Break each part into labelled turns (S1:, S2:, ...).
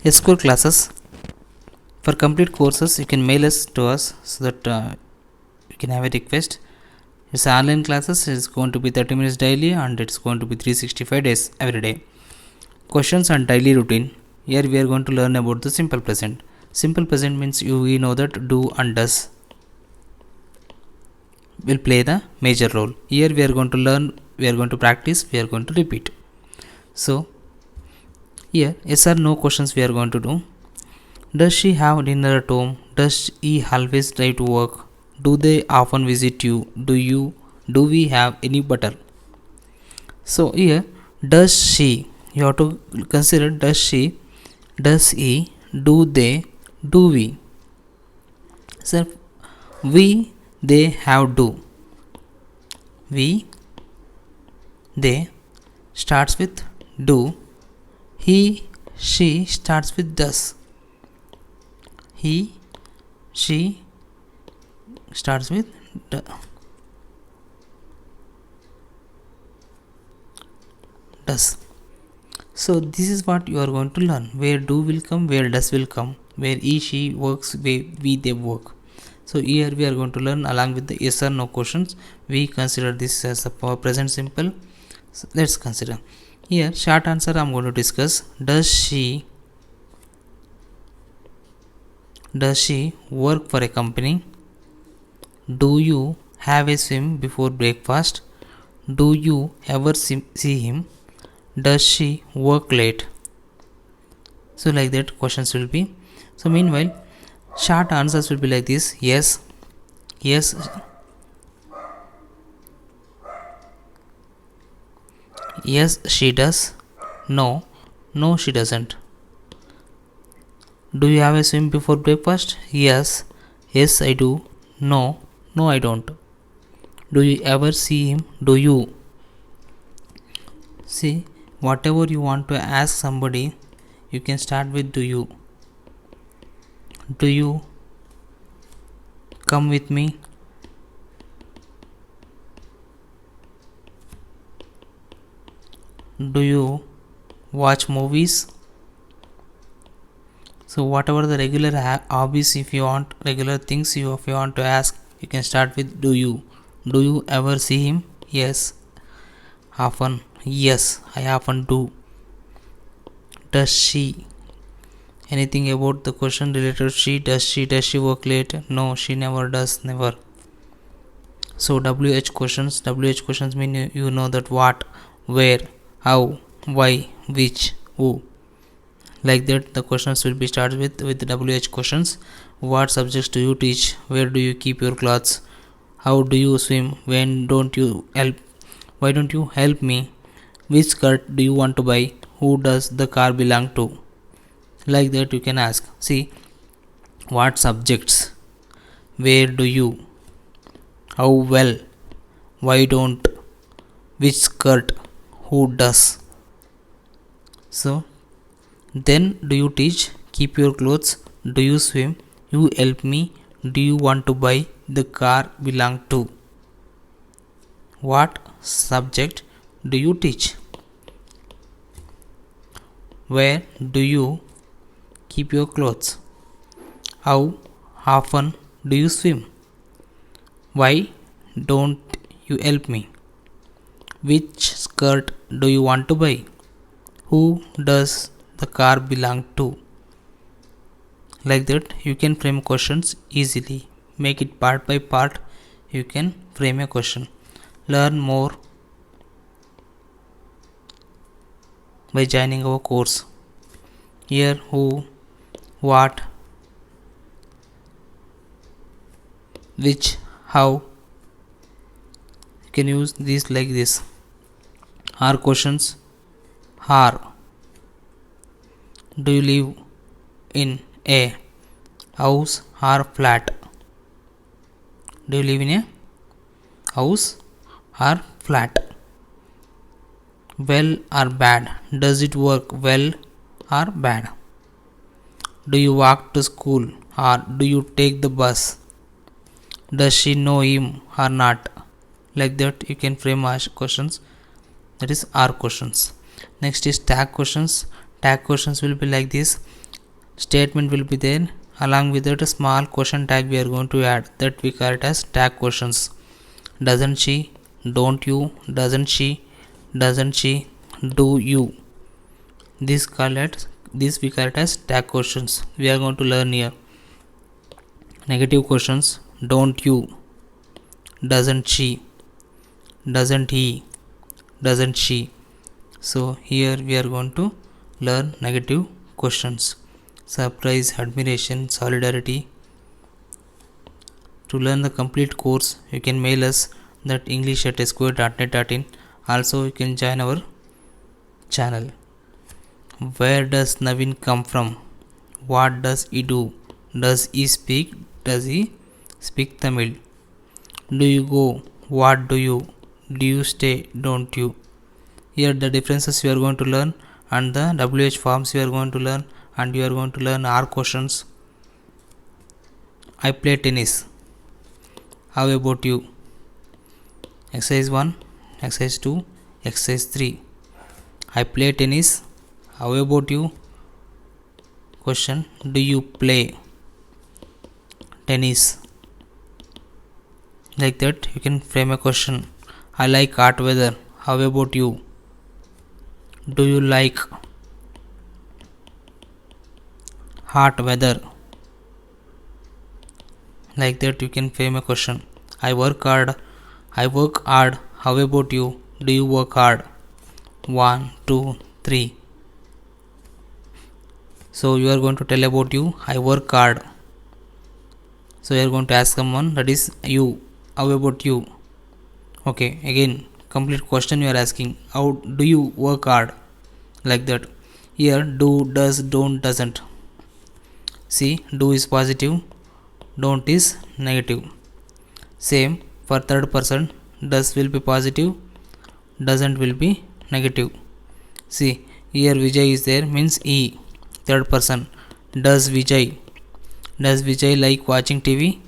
S1: SQL classes. For complete courses, you can mail us to us so that you can have a request. It's online classes. It's going to be 30 minutes daily and it's going to be 365 days every day. Questions and daily routine. Here we are going to learn about the simple present. Simple present means we know that do and does will play the major role. Here we are going to learn, we are going to practice, we are going to repeat. So here yes or no questions we are going to do. Does she have dinner at home? Does he always drive to work? Do they often visit you? Do we have any butter? So here does she, you have to consider does she, does he, do they, do we. So we, they, have, do. We, they starts with do. He, she starts with does. He, she starts with does. So this is what you are going to learn. Where do will come, where does will come, where he, she works, where we, they work. So here we are going to learn along with the yes or no questions. We consider this as a present simple. So let's consider. Here short answer I am going to discuss. Does she work for a company? Do you have a swim before breakfast? Do you ever see him? Does she work late? So like that questions will be. So meanwhile short answers will be like this. Yes, yes, yes she does. No, no she doesn't. Do you have a swim before breakfast? Yes, yes I do. No, no I don't. Do you ever see him? Do you? See, whatever you want to ask somebody, you can start with do you. Do you come with me? Do you watch movies? So whatever the regular hobbies, if you want regular things, if you want to ask, you can start with do you. Do you ever see him? Yes. Often? Yes, I often do. Does she? Anything about the question related to she? Does she work late? No, she never does, never. So WH questions. WH questions mean you know that what, where, how, why, which, who. Like that the questions will be started with the WH questions. What subjects do you teach? Where do you keep your clothes? How do you swim? When don't you help? Why don't you help me? Which skirt do you want to buy? Who does the car belong to? Like that you can ask. See, what subjects? Where do you? How well? Why don't? Which skirt? Who does? So then do you teach? Keep your clothes? Do you swim? You help me? Do you want to buy the car belong to? What subject do you teach? Where do you keep your clothes? How often do you swim? Why don't you help me? Which skirt do you want to buy? Who does the car belong to? Like that you can frame questions easily. Make it part by part. You can frame a question. Learn more by joining our course. Here who, what, which, how. You can use these like this. Are questions. Are. Do you live in a house or flat? Do you live in a house or flat? Well or bad? Does it work well or bad? Do you walk to school or do you take the bus? Does she know him or not? Like that you can frame questions. That is are questions. Next is tag questions. Tag questions will be like this. statement will be there. Along with that, a small question tag we are going to add, that we call it as tag questions. Doesn't she, don't you, doesn't she, do you, this we call it as tag questions. We are going to learn here. Negative questions: don't you, doesn't she, doesn't he, doesn't she. So here we are going to learn negative questions. Surprise, admiration, solidarity. To learn the complete course, you can mail us that english@square.net.in. Also, you can join our channel. Where does Naveen come from? What does he do? Does he speak? Does he speak Tamil? Do you go? What do you? Do you stay? Don't you? Here the differences you are going to learn, and the WH forms you are going to learn, and you are going to learn R questions. I play tennis. How about you? Exercise 1, exercise 2, exercise 3. I play tennis. How about you? Question: do you play tennis? Like that you can frame a question. I like hot weather. How about you? Do you like hot weather? Like that you can frame a question. I work hard. How about you? Do you work hard? 1, 2, 3. So you are going to tell about you. I work hard. So you are going to ask someone, that is you. How about you? Okay, again complete question you are asking. How do you work hard? Like that. Here do, does, don't, doesn't. See, do is positive, don't is negative. Same for third person. Does will be positive, doesn't will be negative. See, here Vijay is there, means he, third person. Does Vijay like watching TV?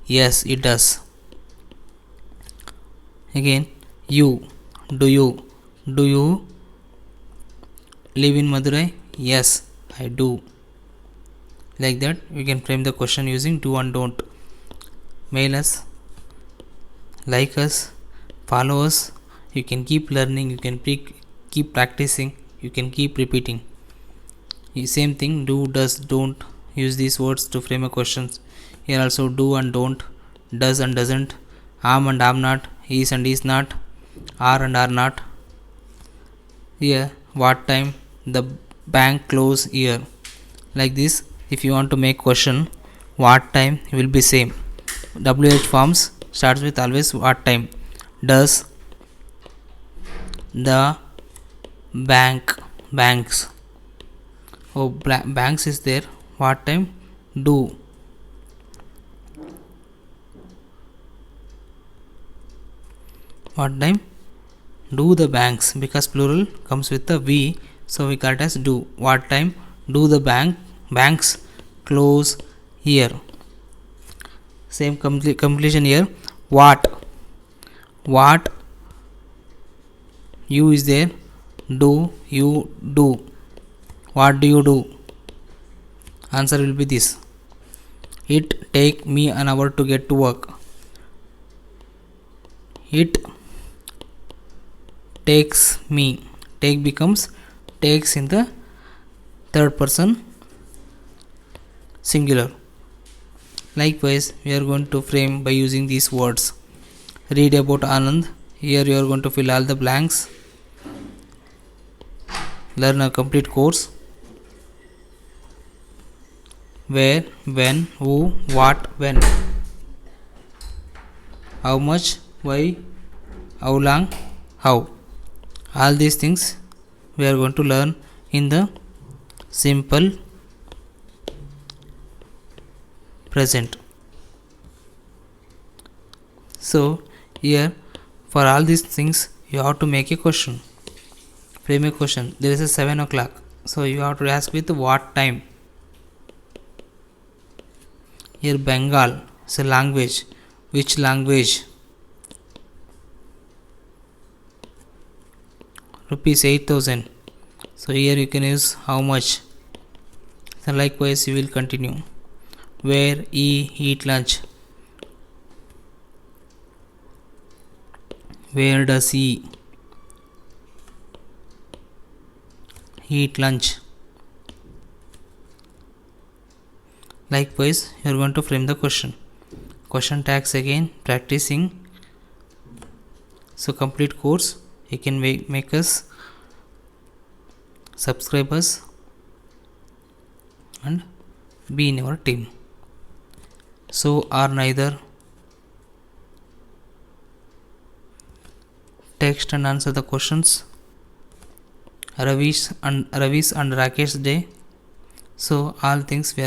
S1: Yes, it does. Again, you, do you live in Madurai? Yes, I do. Like that we can frame the question using do and don't. Mail us, like us, follow us. You can keep learning, you can keep practicing, you can keep repeating. Same thing, do, does, don't. Use these words to frame a questions. Here also do and don't, does and doesn't, am and am not, is and is not, are and are not. Here, what time the bank close here. Like this, if you want to make question, what time will be same. WH forms starts with always what time. Does the banks, oh banks is there, what time? Do. What time do the banks, because plural comes with the V, so we call it as do. What time do the banks close here. Same completion here. What you is there, do you do. What do you do? Answer will be this. It take me an hour to get to work. It takes me, take becomes takes in the third person singular. Likewise, we are going to frame by using these words. Read about Anand. Here you are going to fill all the blanks. Learn a complete course. Where, when, who, what, when. How much, why, how long, how. All these things we are going to learn in the simple present. So here, for all these things you have to make a question, frame a question. There is a 7 o'clock, so you have to ask with what time. Here Bengal is a language. Which language? Rupees 8,000. So here you can use how much. So likewise you will continue. Where he eat lunch? Where does he eat lunch? Likewise you are going to frame the question. Question tags again, practicing. So complete course. You can make us subscribers and be in our team. So are neither. Text and answer the questions. Ravi's and Rakesh day. So all things we are